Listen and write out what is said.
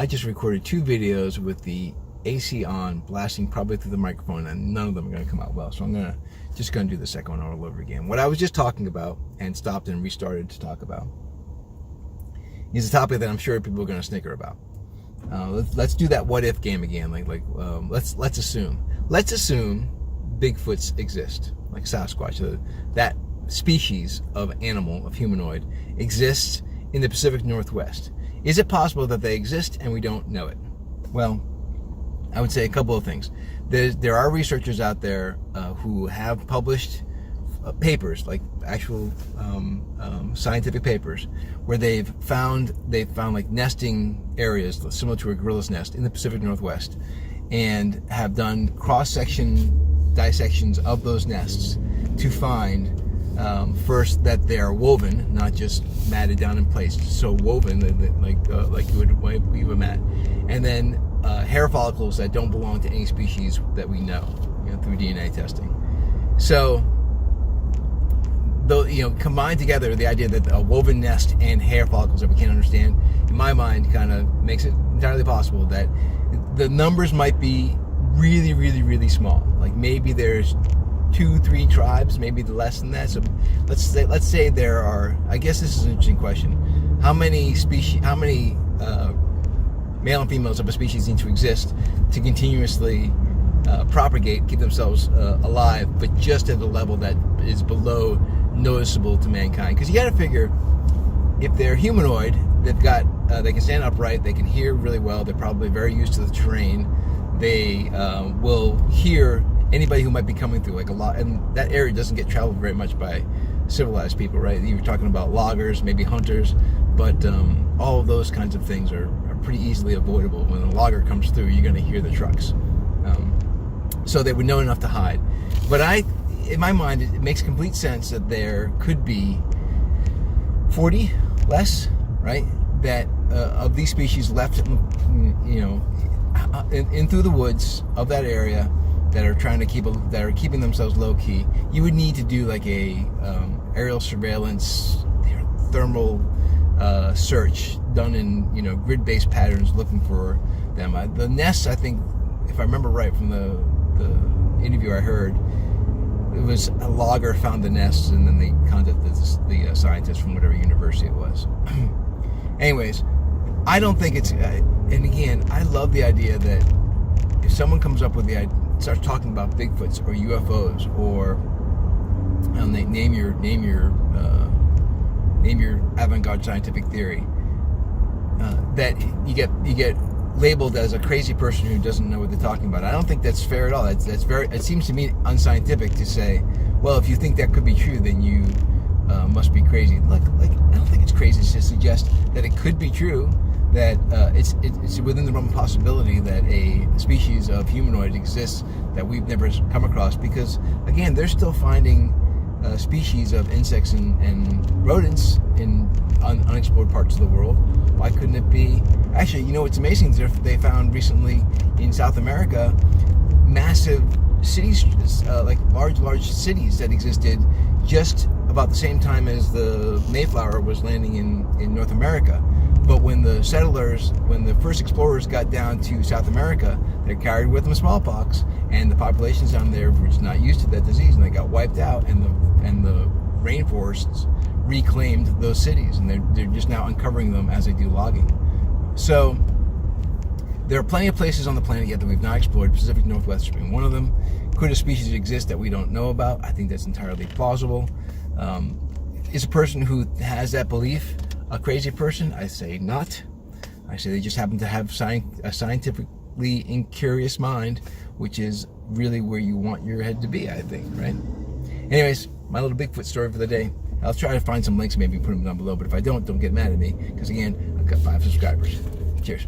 just recorded 2 videos with the AC on, blasting probably through the microphone, and none of them are going to come out well. So I'm just going to do the second one all over again. What I was just talking about and stopped and restarted to talk about is a topic that I'm sure people are going to snicker about. Let's do that what if game again. Let's assume Bigfoots exist, like Sasquatch. That species of animal, of humanoid, exists in the Pacific Northwest. Is it possible that they exist and we don't know it? Well, I would say a couple of things. There are researchers out there who have published papers, like actual scientific papers, where they've found like nesting areas similar to a gorilla's nest in the Pacific Northwest, and have done cross-section dissections of those nests to find first that they are woven, not just matted down in place, so woven like you would weave a mat, and then hair follicles that don't belong to any species that we know, through DNA testing. So, though, combined together, the idea that a woven nest and hair follicles that we can't understand, in my mind, kind of makes it entirely possible that the numbers might be really, really, really small. Like maybe there's 2-3 tribes, maybe less than that. So let's say there are. I guess this is an interesting question. How many male and females of a species need to exist to continuously propagate, keep themselves alive, but just at a level that is below noticeable to mankind? Because you got to figure, if they're humanoid, they can stand upright, they can hear really well, they're probably very used to the terrain, they will hear anybody who might be coming through, like a lot, and that area doesn't get traveled very much by civilized people, right? You're talking about loggers, maybe hunters, but all of those kinds of things are pretty easily avoidable. When a logger comes through, you're going to hear the trucks. So they would know enough to hide. But in my mind, it makes complete sense that there could be 40 less, right? That of these species left, in through the woods of that area, that are keeping themselves low key. You would need to do like a aerial surveillance, thermal search done in grid-based patterns, looking for them. The nests, I think, if I remember right from the interview I heard, it was a logger found the nests, and then they contacted the scientists from whatever university it was. Anyways, I don't think it's. And again, I love the idea that if someone comes up with the idea, starts talking about Bigfoots or UFOs, or name your avant-garde scientific theory, that you get labeled as a crazy person who doesn't know what they're talking about. I don't think that's fair at all. It seems to me unscientific to say, well, if you think that could be true, then you must be crazy. Like I don't think it's crazy to suggest that it could be true, that it's within the realm of possibility that a species of humanoid exists that we've never come across, because again, they're still finding species of insects and rodents in unexplored parts of the world. Why couldn't it be? Actually, what's amazing is they found recently in South America massive cities, like large cities that existed just about the same time as the Mayflower was landing in North America. But when the first explorers got down to South America, they carried with them smallpox, and the populations down there were just not used to that disease, and they got wiped out, and the rainforests reclaimed those cities, and they're just now uncovering them as they do logging. So there are plenty of places on the planet yet that we've not explored, Pacific Northwest being one of them. Could a species exist that we don't know about? I think that's entirely plausible. Is a person who has that belief a crazy person? I say not. I say they just happen to have a scientifically incurious mind, which is really where you want your head to be, I think, right? Anyways, my little Bigfoot story for the day. I'll try to find some links, maybe put them down below, but if I don't get mad at me, because again, I've got 5 subscribers. Cheers.